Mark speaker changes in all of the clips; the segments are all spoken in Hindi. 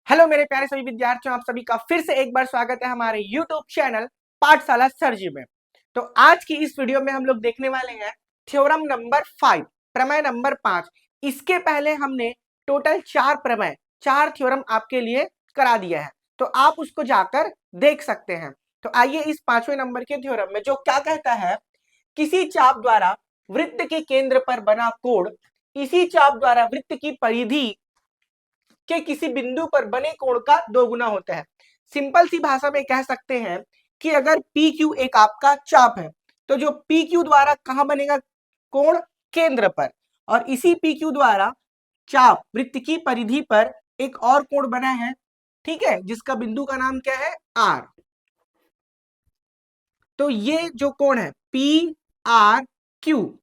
Speaker 1: हेलो मेरे प्यारे सभी विद्यार्थियों, आप सभी का फिर से एक बार स्वागत है हमारे YouTube चैनल पाठशाला सर जी में। तो आज की इस वीडियो में हम लोग देखने वाले हैं थ्योरम नंबर 5, प्रमेय नंबर 5। इसके पहले हमने टोटल 4 प्रमेय, 4 थ्योरम आपके लिए करा दिया है, तो आप उसको जाकर देख सकते हैं। तो आइए इस 5वें नंबर के थ्योरम में जो क्या कहता है, किसी चाप द्वारा वृत्त के केंद्र पर बना कोण इसी चाप द्वारा वृत्त की परिधि के किसी बिंदु पर बने कोण का दोगुना होता है। सिंपल सी भाषा में कह सकते हैं कि अगर पी क्यू एक आपका चाप है, तो जो पी क्यू द्वारा कहां बनेगा कोण, केंद्र पर, और इसी पी क्यू द्वारा चाप वृत्त की परिधि पर एक और कोण बना है, ठीक है, जिसका बिंदु का नाम क्या है, आर। तो ये जो कोण है पी आर क्यू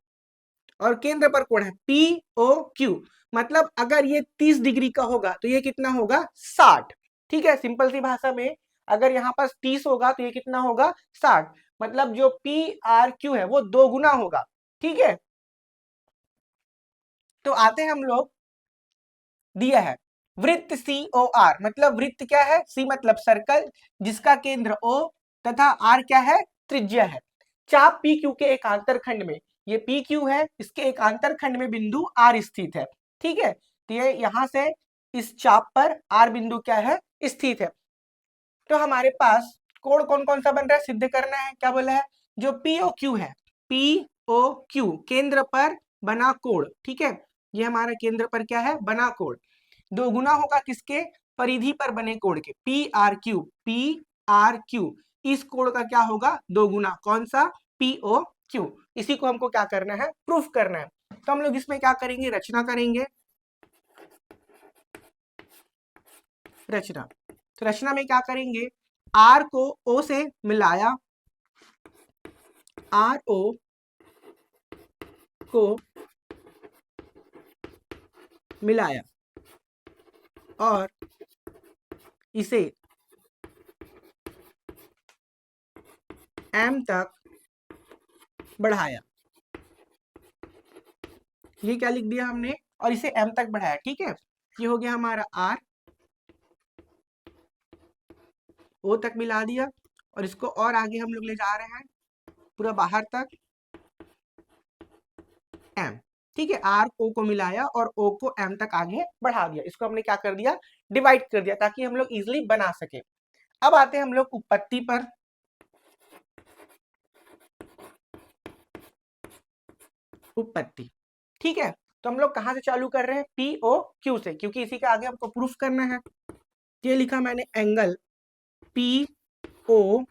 Speaker 1: और केंद्र पर कोण है पी ओ क्यू, मतलब अगर ये 30 डिग्री का होगा तो ये कितना होगा, 60। ठीक है, सिंपल सी भाषा में अगर यहाँ पास 30 होगा तो ये कितना होगा, 60। मतलब जो पी आर क्यू है वो दो गुना होगा। ठीक है, तो आते हैं हम लोग, दिया है वृत्त सी ओ आर, मतलब वृत्त क्या है, सी मतलब सर्कल जिसका केंद्र ओ तथा आर क्या है, त्रिज्या है। चाप पी क्यू के एकांतर खंड में, ये पी क्यू है, इसके एकांतर खंड में बिंदु आर स्थित है। ठीक है, तो ये यहां से इस चाप पर आर बिंदु क्या है, स्थित है। तो हमारे पास कोण कौन कौन सा बन रहा है, सिद्ध करना है। क्या बोला है, जो पी ओ क्यू है, पी ओ क्यू केंद्र पर बना कोण, ठीक है, ये हमारा केंद्र पर क्या है, बना कोण, दो गुना होगा किसके, परिधि पर बने कोण के, पी आर क्यू, इस कोण का क्या होगा, दो गुना, कौन सा, पी ओ क्यू। इसी को हमको क्या करना है, प्रूफ करना है। तो हम लोग इसमें क्या करेंगे, रचना करेंगे। रचना, तो रचना में क्या करेंगे, आर को ओ से मिलाया, आर ओ को मिलाया और इसे एम तक बढ़ाया। ये क्या लिख दिया हमने, और इसे एम तक बढ़ाया। ठीक है, ये हो गया हमारा आर, ओ तक मिला दिया और इसको और आगे हम लोग ले जा रहे हैं पूरा बाहर तक, एम। ठीक है, आर ओ को मिलाया और ओ को एम तक आगे बढ़ा दिया, इसको हमने क्या कर दिया, डिवाइड कर दिया, ताकि हम लोग इजिली बना सके। अब आते हैं हम लोग उत्पत्ति पर। उत्पत्ति, ठीक है, तो हम लोग कहां से चालू कर रहे हैं, पी ओ क्यू से, क्योंकि इसी के आगे हमको प्रूफ करना है। ये लिखा मैंने angle P O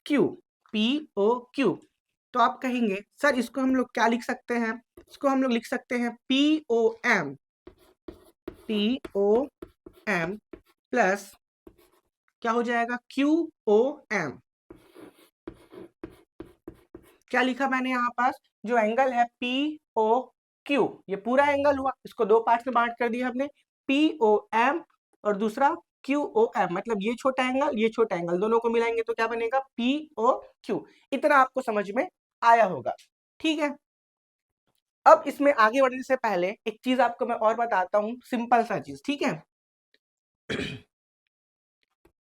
Speaker 1: Q, P O Q. तो आप कहेंगे सर इसको हम लोग क्या लिख सकते हैं, इसको हम लोग लिख सकते हैं P O M, P O M plus क्या हो जाएगा, क्यू ओ एम। क्या लिखा मैंने यहाँ पास, जो एंगल है पी ओ क्यू, ये पूरा एंगल हुआ, इसको दो पार्ट में बांट कर दिया हमने, पी ओ एम और दूसरा क्यू ओ एम, मतलब ये छोटा एंगल ये छोटा एंगल, दोनों को मिलाएंगे तो क्या बनेगा, पी ओ क्यू। इतना आपको समझ में आया होगा। ठीक है, अब इसमें आगे बढ़ने से पहले एक चीज आपको मैं और बताता हूं, सिंपल सा चीज। ठीक है,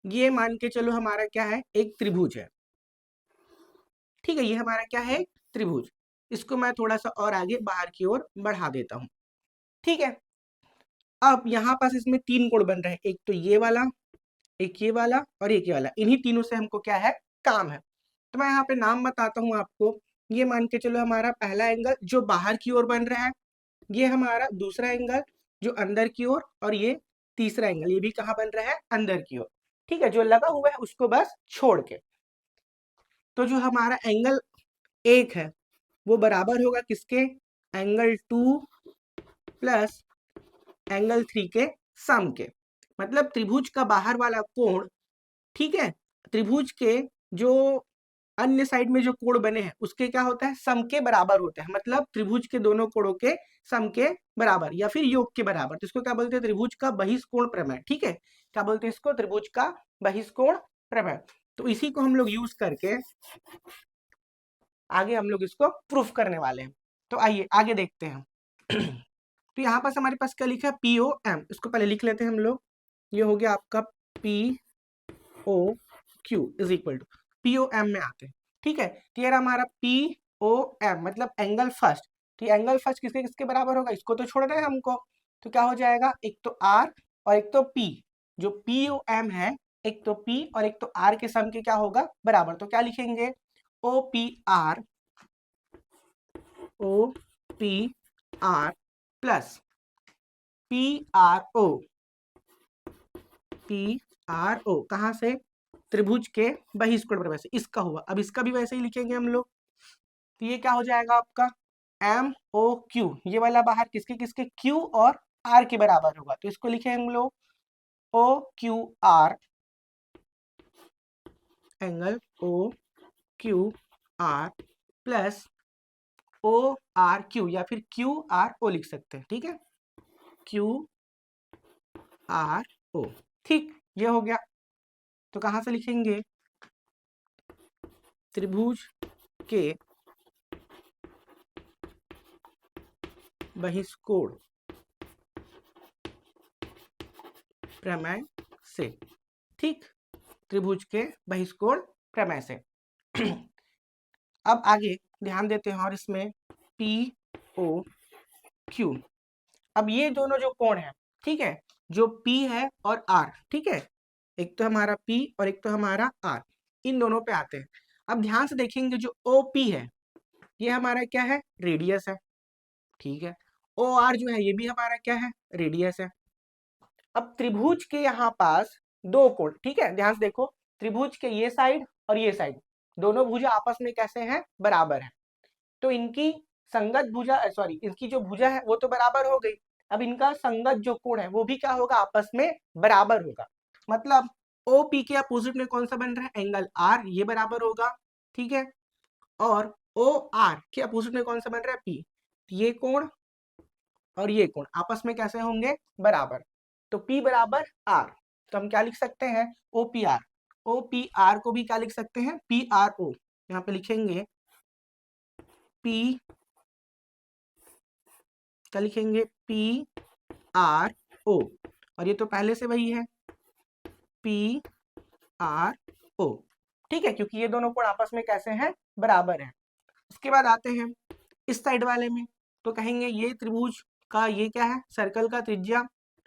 Speaker 1: ये मान के चलो हमारा क्या है, एक त्रिभुज है। ठीक है, ये हमारा क्या है, त्रिभुज। इसको मैं थोड़ा सा और आगे बाहर की ओर बढ़ा देता हूं। ठीक है, अब यहाँ पास इसमें तीन कोण बन रहे हैं, एक तो ये वाला, एक ये वाला और एक ये वाला, इन्हीं तीनों से हमको क्या है, काम है। तो मैं यहाँ पे नाम बताता हूँ आपको। ये मान के चलो हमारा पहला एंगल जो बाहर की ओर बन रहा है, ये हमारा दूसरा एंगल जो अंदर की ओर, और ये तीसरा एंगल, ये भी कहाँ बन रहा है, अंदर की ओर। ठीक है, जो लगा हुआ है उसको बस छोड़ के। तो जो हमारा एंगल एक है वो बराबर होगा किसके, एंगल 2 प्लस एंगल 3 के सम के। मतलब त्रिभुज का बाहर वाला कोण, ठीक है, त्रिभुज के जो अन्य साइड में जो कोण बने हैं उसके क्या होता है, सम के बराबर होता है। मतलब त्रिभुज के दोनों कोणों के सम के बराबर या फिर योग के बराबर, तो इसको क्या बोलते हैं, त्रिभुज का बहिष्कोण प्रमेय। ठीक है, क्या बोलते हैं इसको, त्रिभुज का बहिष्कोण प्रमेय। तो इसी को हम लोग यूज करके आगे हम लोग इसको प्रूफ करने वाले हैं। तो आइए आगे देखते हैं। तो यहाँ पास हमारे पास क्या लिखा है, पी ओ एम, इसको पहले लिख लेते हैं हम लोग। ये हो गया आपका P O Q is equal to P O M में आते हैं। ठीक है, तो ये रहा हमारा पी ओ एम मतलब एंगल फर्स्ट। तो ये एंगल फर्स्ट किसके किसके बराबर होगा, इसको तो छोड़ना है हमको। तो क्या हो जाएगा, एक तो आर और एक तो पी। जो पी ओ एम है, एक तो पी और एक तो आर के सम के क्या होगा, बराबर। तो क्या लिखेंगे, O P R, O P R plus P R O, P R O कहाँ से, त्रिभुज के बहिष्कोण पर। वैसे इसका हुआ, अब इसका भी वैसे ही लिखेंगे हम लोग। तो ये क्या हो जाएगा आपका एम ओ क्यू, ये वाला बाहर किसके किसके, क्यू और आर के बराबर होगा। तो इसको लिखेंगे हम लोग O Q R, angle O Q R plus O R Q, या फिर क्यू आर ओ लिख सकते हैं। ठीक है, क्यू आर ओ। ठीक, ये हो गया। तो कहां से लिखेंगे, त्रिभुज के बहिष्कोण प्रमेय से। ठीक, त्रिभुज के बहिष्कोण प्रमेय से। अब आगे ध्यान देते हैं, और इसमें पी ओ क्यू। अब ये दोनों जो कोण है, ठीक है, जो P है और R, ठीक है, एक तो हमारा P और एक तो हमारा R, इन दोनों पे आते हैं। अब ध्यान से देखेंगे, जो OP है ये हमारा क्या है, रेडियस है। ठीक है, OR जो है ये भी हमारा क्या है, रेडियस है। अब त्रिभुज के यहाँ पास दो कोण, ठीक है, ध्यान से देखो, त्रिभुज के ये साइड और ये साइड, दोनों भुजा आपस में कैसे हैं, बराबर है। तो इनकी संगत भुजा, सॉरी, इनकी जो भुजा है वो तो बराबर हो गई। अब इनका संगत जो कोण है वो भी क्या होगा, आपस में बराबर होगा। मतलब ओ पी के अपोजिट में कौन सा बन रहा है, एंगल आर, ये बराबर होगा। ठीक है, और ओ आर के अपोजिट में कौन सा बन रहा है, पी, ये कोण और ये कोण आपस में कैसे होंगे, बराबर। तो P बराबर R, तो हम क्या लिख सकते हैं, OPR। OPR को भी क्या लिख सकते हैं, PRO। यहाँ पे लिखेंगे P, क्या लिखेंगे, PRO, और ये तो पहले से वही है, PRO। ठीक है, क्योंकि ये दोनों कोण आपस में कैसे हैं, बराबर हैं। उसके बाद आते हैं इस साइड वाले में, तो कहेंगे ये त्रिभुज का ये क्या है, सर्कल का त्रिज्या,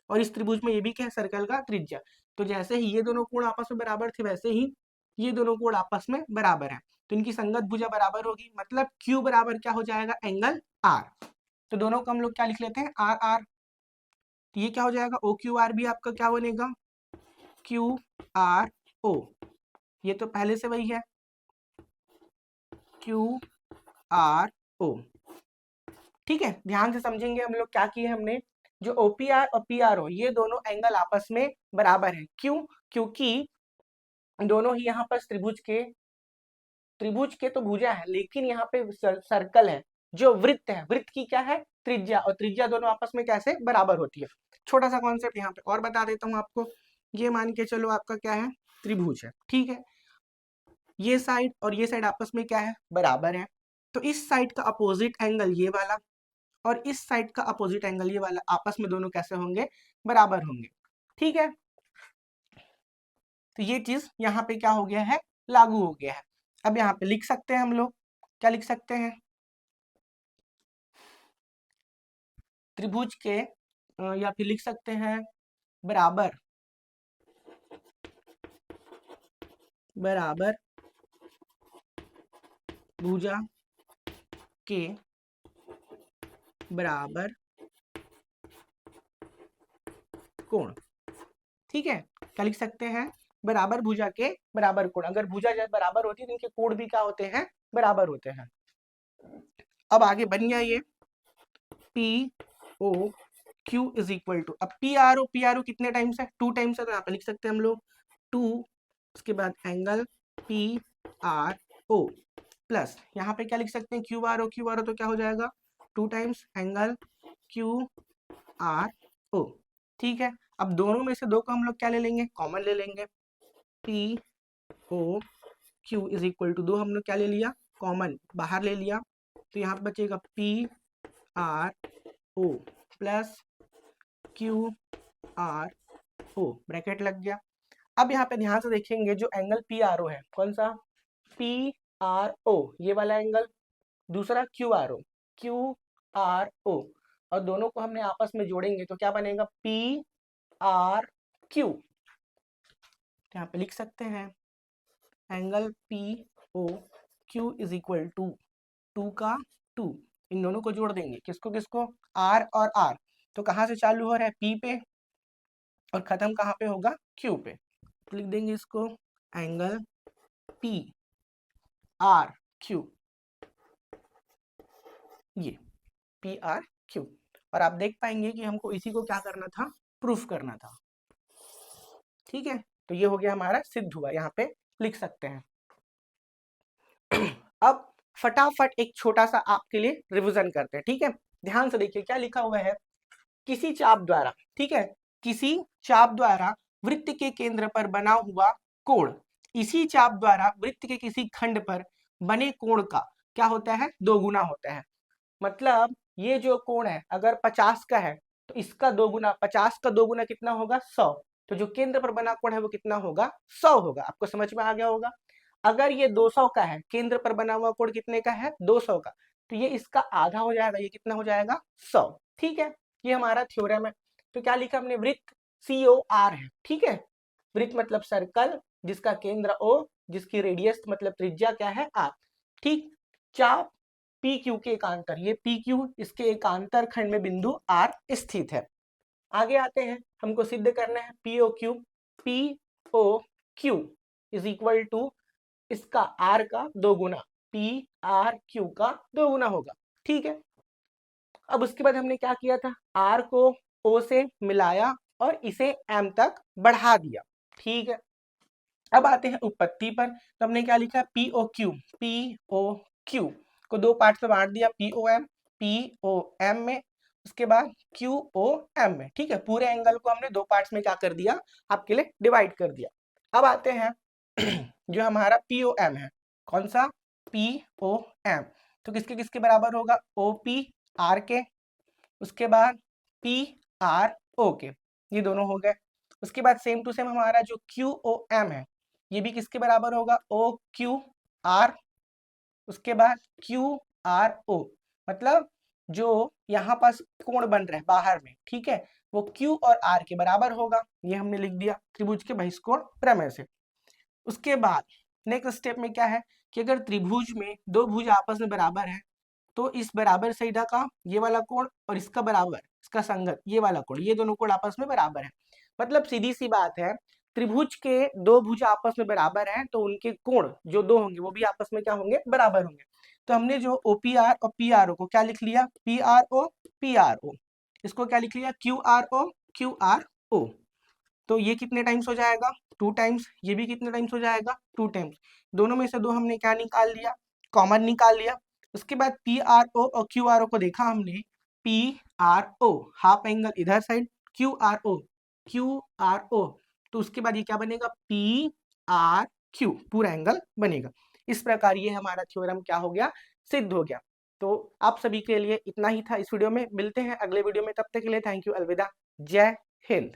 Speaker 1: और इस त्रिभुज में ये भी क्या है, सर्कल का त्रिज्या। तो जैसे ही ये दोनों कोण आपस में बराबर थे, वैसे ही ये दोनों कोण आपस में बराबर है। तो इनकी संगत भुजा बराबर होगी, मतलब Q बराबर क्या हो जाएगा, एंगल R। तो दोनों को हम लोग क्या लिख लेते हैं, आर आर। तो ये क्या हो जाएगा, ओ क्यू आर भी आपका क्या बनेगा, क्यू आर ओ, ये तो पहले से वही है, क्यू आर ओ। ठीक है, ध्यान से समझेंगे हम लोग क्या किए हमने, जो OPR और PRO ये दोनों एंगल आपस में बराबर है। क्यों, क्योंकि दोनों ही यहाँ पर त्रिभुज के तो भुजा है, लेकिन यहाँ पे सर्कल है, जो वृत्त है, वृत्त की क्या है, त्रिज्या, और त्रिज्या दोनों आपस में कैसे बराबर होती है। छोटा सा कॉन्सेप्ट यहाँ पे और बता देता हूँ आपको। ये मान के चलो आपका क्या है, त्रिभुज है। ठीक है, ये साइड और ये साइड आपस में क्या है, बराबर है। तो इस साइड का अपोजिट एंगल ये वाला, और इस साइड का अपोजिट एंगल ये वाला, आपस में दोनों कैसे होंगे, बराबर होंगे। ठीक है, तो ये चीज यहाँ पे क्या हो गया है, लागू हो गया है। अब यहाँ पे लिख सकते हैं हम लोग, क्या लिख सकते हैं, त्रिभुज के या फिर लिख सकते हैं बराबर, बराबर भुजा के बराबर कोण। ठीक है, क्या लिख सकते हैं, बराबर भुजा के बराबर कोण। अगर भुजा जब बराबर होती है तो इनके कोण भी क्या होते हैं, बराबर होते हैं। अब आगे बन गया ये P O Q is equal to, अब पी आर ओ कितने टाइम्स है, 2 टाइम्स है, तो यहाँ पे लिख सकते हैं हम लोग 2, उसके बाद angle P R O plus, यहाँ पे क्या लिख सकते हैं, क्यू आर ओ तो क्या हो जाएगा, 2 times angle Q R O. ठीक है, अब दोनों में से दो को हम लोग क्या ले लेंगे, कॉमन ले लेंगे, P O Q is equal to, दो हम लोग क्या ले लिया, कॉमन बाहर ले लिया। तो यहाँ पे बचेगा P R O plus Q R O, bracket लग गया। अब यहाँ पे ध्यान से देखेंगे जो एंगल पी आर ओ है, कौन सा, पी आर ओ, ये वाला एंगल, दूसरा Q R O, Q R O, और दोनों को हमने आपस में जोड़ेंगे तो क्या बनेगा, पी आर क्यू। यहाँ पे लिख सकते हैं angle P O Q is equal to 2 का 2, इन दोनों को जोड़ देंगे, किसको किसको, आर और आर, तो कहाँ से चालू हो रहा है, पी पे, और खत्म कहाँ पे होगा, क्यू पे। तो लिख देंगे इसको एंगल पी आर क्यू, ये पी आर क्यू। और आप देख पाएंगे कि हमको इसी को क्या करना था, प्रूफ करना था। ठीक है, तो ये हो गया हमारा सिद्ध हुआ, यहाँ पे लिख सकते हैं। अब फटाफट एक छोटा सा आपके लिए रिवीजन करते हैं। ठीक है, ध्यान से देखिए क्या लिखा हुआ है, किसी चाप द्वारा, ठीक है, किसी चाप द्वारा वृत्त के केंद्र पर बना हुआ कोण, इसी चाप द्वारा वृत्त के किसी खंड पर बने कोण का क्या होता है, दो गुना होता है। मतलब ये जो कोण है अगर 50 का है तो इसका दो गुना, 50 का दो गुना कितना होगा, 100। तो जो केंद्र पर बना कोण है वो कितना होगा, 100 होगा। आपको समझ में आ गया होगा। अगर ये 200 का है, केंद्र पर बना हुआ कोण कितने का है, 200 का, तो ये इसका आधा हो जाएगा, ये कितना हो जाएगा, 100। ठीक है, ये हमारा थ्योरम है। तो क्या लिखा हमने, वृत्त COR है। ठीक है, वृत्त मतलब सर्कल जिसका केंद्र O, जिसकी रेडियस मतलब त्रिज्या क्या है, R। ठीक, चाप PQ के एकांतर, ये PQ इसके एकांतर खंड में बिंदु R स्थित है। आगे आते हैं, हमको सिद्ध करना है POQ इज इक्वल टू इसका R का दो गुना, PRQ का दो गुना होगा। ठीक है, अब उसके बाद हमने क्या किया था, R को O से मिलाया और इसे M तक बढ़ा दिया। ठीक है, अब आते हैं उत्पत्ति पर। तो हमने क्या लिखा, POQ को दो पार्ट में बांट दिया, POM में, उसके बाद QOM में। ठीक है, पूरे एंगल को हमने दो पार्ट्स में क्या कर दिया, आपके लिए डिवाइड कर दिया। अब आते हैं जो हमारा POM है, कौन सा, POM, तो किसके किसके बराबर होगा, OP R के, उसके बाद PRO के, ये दोनों हो गए। उसके बाद सेम टू सेम हमारा जो QOM है ये भी किसके बराबर होगा, OQR, उसके बाद QRO, मतलब जो यहाँ पास कोण बन रहा है बाहर में, ठीक है, वो Q और R के बराबर होगा। ये हमने लिख दिया त्रिभुज के बहिष्कोण प्रमेय से। उसके बाद नेक्स्ट स्टेप में क्या है कि अगर त्रिभुज में दो भुज आपस में बराबर है तो इस बराबर संहिता का ये वाला कोण और इसका बराबर, इसका संगत ये वाला कोण, ये दोनों कोण आपस में बराबर है। मतलब सीधी सी बात है, त्रिभुज के दो भुज आपस में बराबर हैं तो उनके कोण जो दो होंगे वो भी आपस में क्या होंगे, बराबर होंगे। तो हमने जो OPR और PRO को क्या लिख लिया, PRO, इसको क्या लिख लिया, QRO। तो ये कितने टाइम्स हो जाएगा, 2 टाइम्स, ये भी कितने टाइम्स हो जाएगा, 2 टाइम्स। दोनों में से दो हमने क्या निकाल लिया, कॉमन निकाल लिया। उसके बाद PRO और QRO को देखा हमने, PRO हाफ एंगल इधर साइड, QRO, तो उसके बाद ये क्या बनेगा, PRQ पूरा एंगल बनेगा। इस प्रकार ये हमारा थ्योरम क्या हो गया, सिद्ध हो गया। तो आप सभी के लिए इतना ही था इस वीडियो में, मिलते हैं अगले वीडियो में, तब तक के लिए थैंक यू, अलविदा, जय हिंद।